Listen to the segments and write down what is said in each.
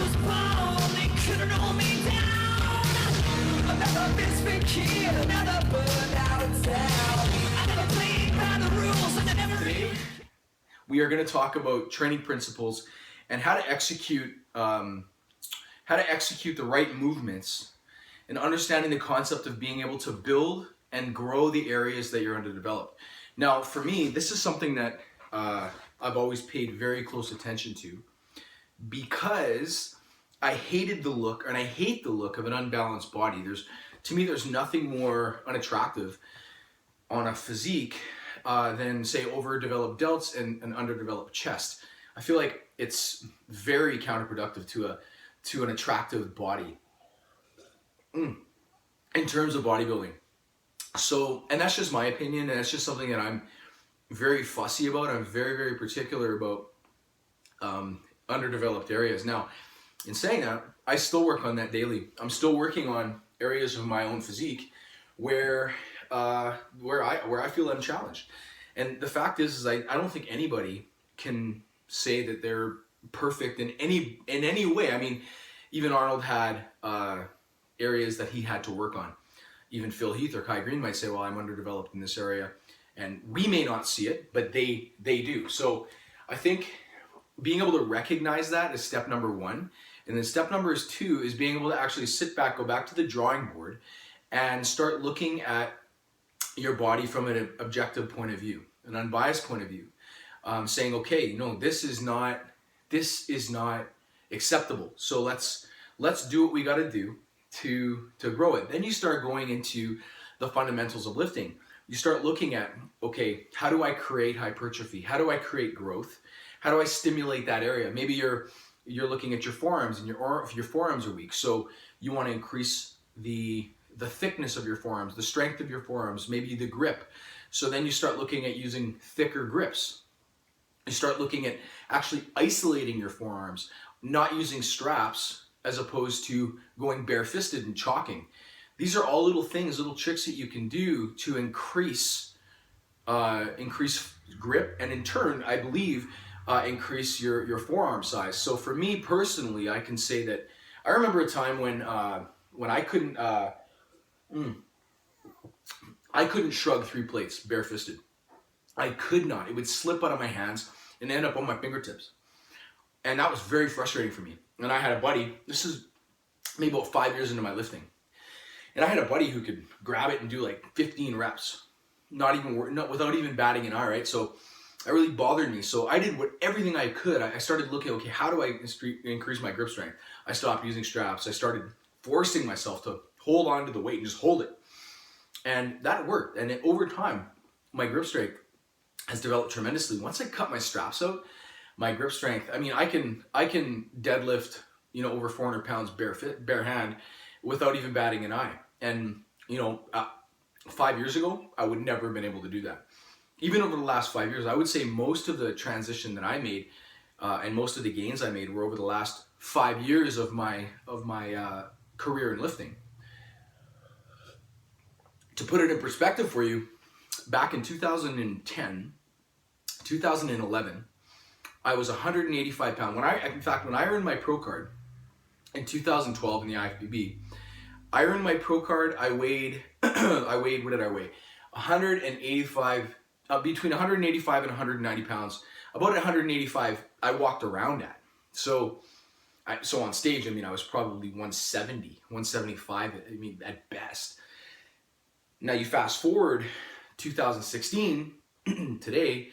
was born, they couldn't hold me down. I've never been kid, never burned out of town. I never played by the rules, and I never. Today, we are going to talk about training principles and how to execute the right movements, and understanding the concept of being able to build and grow the areas that you're underdeveloped. Now, for me, this is something that I've always paid very close attention to, because I hated the look, and I hate the look of an unbalanced body. To me, there's nothing more unattractive on a physique than, say, overdeveloped delts and an underdeveloped chest. I feel like it's very counterproductive to an attractive body in terms of bodybuilding. So, and that's just my opinion, and it's just something that I'm very fussy about. I'm very, very particular about underdeveloped areas. Now, in saying that, I still work on that daily. I'm still working on areas of my own physique where I feel I'm challenged. And the fact is I don't think anybody can say that they're perfect in any way. I mean, even Arnold had areas that he had to work on. Even Phil Heath or Kai Green might say, well, I'm underdeveloped in this area. And we may not see it, but they do. So I think being able to recognize that is step number one. And then step number two is being able to actually sit back, go back to the drawing board, and start looking at your body from an objective point of view, an unbiased point of view. Saying, okay, no, this is not acceptable. So let's do what we got to do to grow it. Then you start going into the fundamentals of lifting. You start looking at, okay, how do I create hypertrophy? How do I create growth? How do I stimulate that area? Maybe you're looking at your forearms, and your forearms are weak, so you want to increase the thickness of your forearms, the strength of your forearms, maybe the grip. So then you start looking at using thicker grips. You start looking at actually isolating your forearms, not using straps as opposed to going bare-fisted and chalking. These are all little things, little tricks that you can do to increase grip, and in turn, I believe, increase your forearm size. So for me personally, I can say that I remember a time when I couldn't shrug 3 plates bare-fisted. I could not. It would slip out of my hands and end up on my fingertips. And that was very frustrating for me. And I had a buddy, this is maybe about 5 years into my lifting, and I had a buddy who could grab it and do like 15 reps, without even batting an eye, right? So that really bothered me. So I did everything I could. I started looking, okay, how do I increase my grip strength? I stopped using straps. I started forcing myself to hold on to the weight and just hold it. And that worked. And over time, my grip strength has developed tremendously. Once I cut my straps out, my grip strength, I mean, I can deadlift, over 400 pounds bare hand without even batting an eye. And, 5 years ago, I would never have been able to do that. Even over the last 5 years, I would say most of the transition that I made and most of the gains I made were over the last 5 years of my career in lifting. To put it in perspective for you, back in 2010, 2011, I was 185 pounds. When I earned my pro card in 2012 in the IFBB, I earned my pro card. I weighed, what did I weigh? 185, between 185 and 190 pounds. About 185, I walked around at. So on stage, I was probably 170, 175, at best. Now you fast forward 2016, today,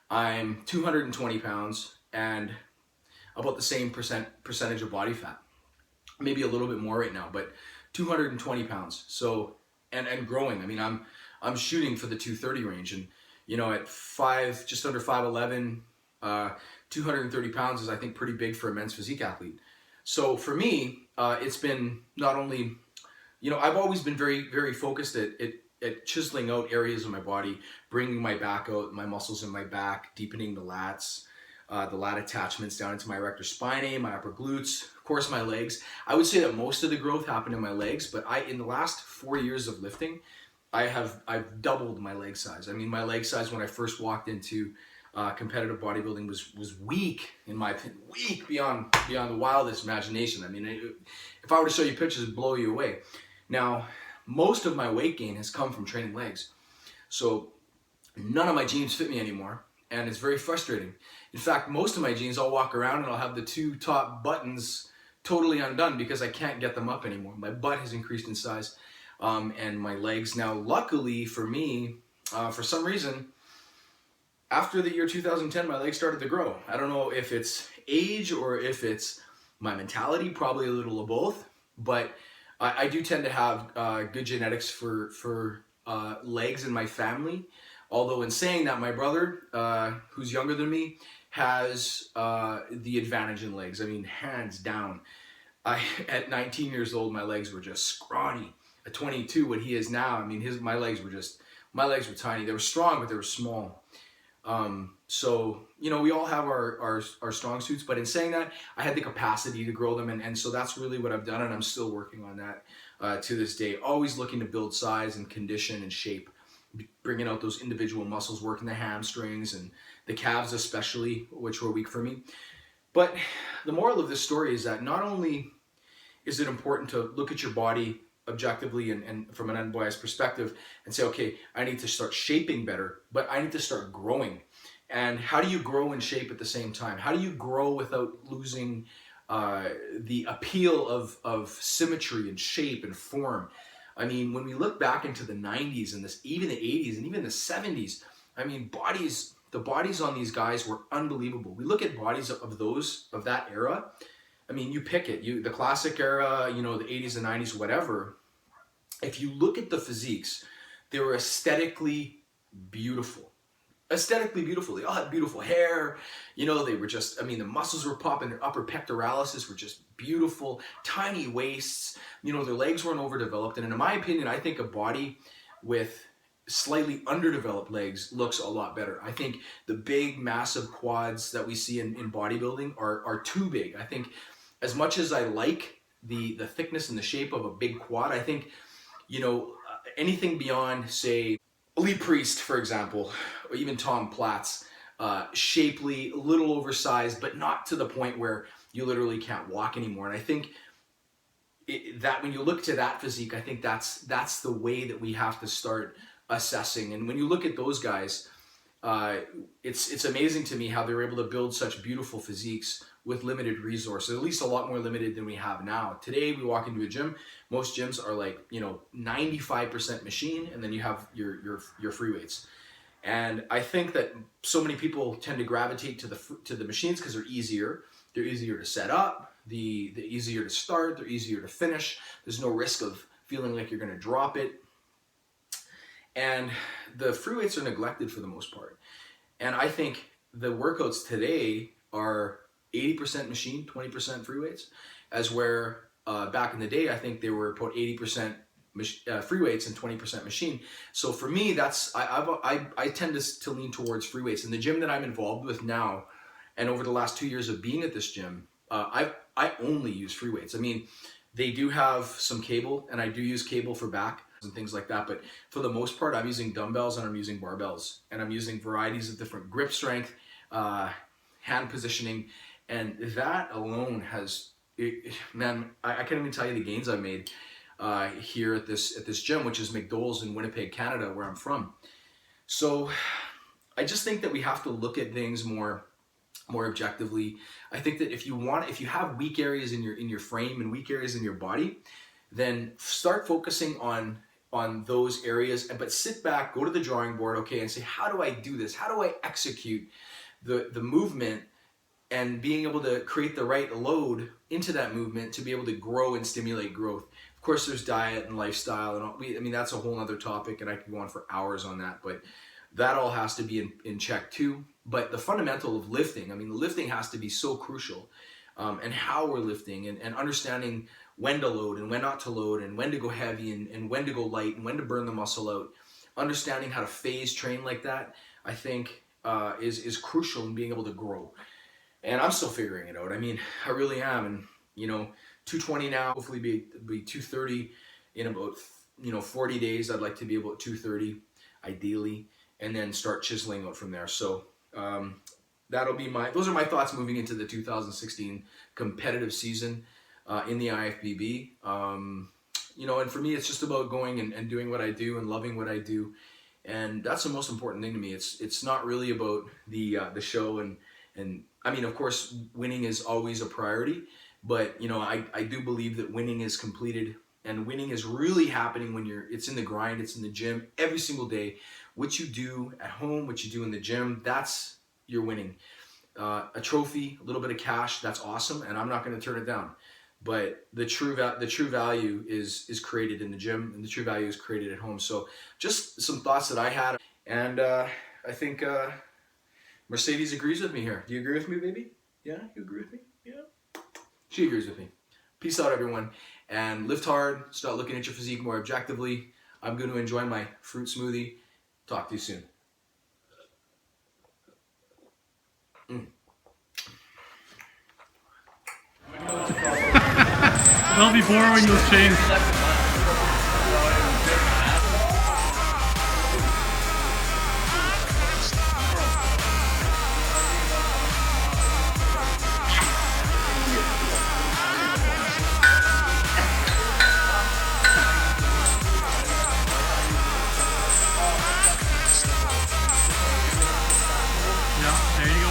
I'm 220 pounds and about the same percentage of body fat. Maybe a little bit more right now, but 220 pounds. So, and growing. I'm shooting for the 230 range, and at just under 5'11", 230 pounds is, I think, pretty big for a men's physique athlete. So for me, it's been not only, I've always been very, very focused at chiseling out areas of my body, bringing my back out, my muscles in my back, deepening the lats, the lat attachments down into my erector spinae, my upper glutes, of course my legs. I would say that most of the growth happened in my legs, but in the last 4 years of lifting, I've doubled my leg size. My leg size when I first walked into competitive bodybuilding was weak, in my opinion, weak beyond the wildest imagination. I mean, if I were to show you pictures, it'd blow you away. Now, most of my weight gain has come from training legs. So none of my jeans fit me anymore, and it's very frustrating. In fact, most of my jeans, I'll walk around and I'll have the two top buttons totally undone because I can't get them up anymore. My butt has increased in size, and my legs now, luckily for me, for some reason, after the year 2010, my legs started to grow. I don't know if it's age or if it's my mentality, probably a little of both, but I do tend to have good genetics for legs in my family. Although in saying that, my brother, who's younger than me, has the advantage in legs. I mean, hands down. At 19 years old, my legs were just scrawny. At 22, what he is now, I mean, my legs were tiny. They were strong, but they were small. So, you know, we all have our strong suits, but in saying that, I had the capacity to grow them, and so that's really what I've done, and I'm still working on that to this day. Always looking to build size and condition and shape, bringing out those individual muscles, working the hamstrings and the calves especially, which were weak for me. But the moral of this story is that not only is it important to look at your body objectively and from an unbiased perspective and say, okay, I need to start shaping better, but I need to start growing. And how do you grow and shape at the same time? How do you grow without losing the appeal of symmetry and shape and form? I mean, when we look back into the 90s and even the 80s and even the 70s, I mean, the bodies on these guys were unbelievable. We look at bodies of that era. I mean, you pick it, the classic era, you know, the 80s and 90s, whatever. If you look at the physiques, they were aesthetically beautiful. Aesthetically beautiful. They all had beautiful hair. You know, they were just, I mean, the muscles were popping. Their upper pectoralis were just beautiful. Tiny waists. You know, their legs weren't overdeveloped. And in my opinion, I think a body with slightly underdeveloped legs looks a lot better. I think the big, massive quads that we see in bodybuilding are too big. I think as much as I like the thickness and the shape of a big quad, I think, you know, anything beyond, say, Lee Priest, for example, or even Tom Platz, shapely, a little oversized, but not to the point where you literally can't walk anymore. And I think that when you look to that physique, I think that's the way that we have to start assessing. And when you look at those guys, it's amazing to me how they were able to build such beautiful physiques with limited resources, at least a lot more limited than we have now. Today, we walk into a gym, most gyms are like, you know, 95% machine, and then you have your free weights. And I think that so many people tend to gravitate to the machines because they're easier. They're easier to set up, they're easier to start, they're easier to finish. There's no risk of feeling like you're gonna drop it. And the free weights are neglected for the most part. And I think the workouts today are 80% machine, 20% free weights, as where back in the day, I think they were about 80% free weights and 20% machine. So for me, that's I tend to lean towards free weights. In the gym that I'm involved with now, and over the last 2 years of being at this gym, I only use free weights. I mean, they do have some cable, and I do use cable for back and things like that, but for the most part, I'm using dumbbells and I'm using barbells, and I'm using varieties of different grip strength, hand positioning, and that alone has, man, I can't even tell you the gains I've made here at this gym, which is McDowell's in Winnipeg, Canada, where I'm from. So I just think that we have to look at things more objectively. I think that if you have weak areas in your frame and weak areas in your body, then start focusing on those areas, but sit back, go to the drawing board, okay, and say, how do I do this? How do I execute the movement, and being able to create the right load into that movement to be able to grow and stimulate growth. Of course, there's diet and lifestyle, and I mean, that's a whole other topic, and I could go on for hours on that, but that all has to be in check too. But the fundamental of lifting, I mean, the lifting has to be so crucial, and how we're lifting, and understanding when to load and when not to load, and when to go heavy and when to go light and when to burn the muscle out. Understanding how to phase train like that, I think, is crucial in being able to grow. And I'm still figuring it out. I mean, I really am. And, you know, 220 now, hopefully be 230 in about, 40 days. I'd like to be about 230, ideally, and then start chiseling out from there. So those are my thoughts moving into the 2016 competitive season in the IFBB. And for me, it's just about going and doing what I do and loving what I do, and that's the most important thing to me. It's not really about the show, and I mean, of course, winning is always a priority, but I do believe that winning is completed. And winning is really happening when it's in the grind, it's in the gym every single day. What you do at home, what you do in the gym, that's your winning. A trophy, a little bit of cash, that's awesome, and I'm not going to turn it down. But the true value is created in the gym, and the true value is created at home. So just some thoughts that I had, and I think Mercedes agrees with me here. Do you agree with me, baby? Yeah, you agree with me? Yeah, she agrees with me. Peace out, everyone, and lift hard. Start looking at your physique more objectively. I'm going to enjoy my fruit smoothie. Talk to you soon. It'll be boring with change. Yeah, there you go.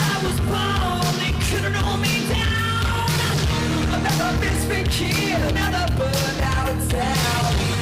I was born, they couldn't hold me down. Another misfit kid, another burned out town.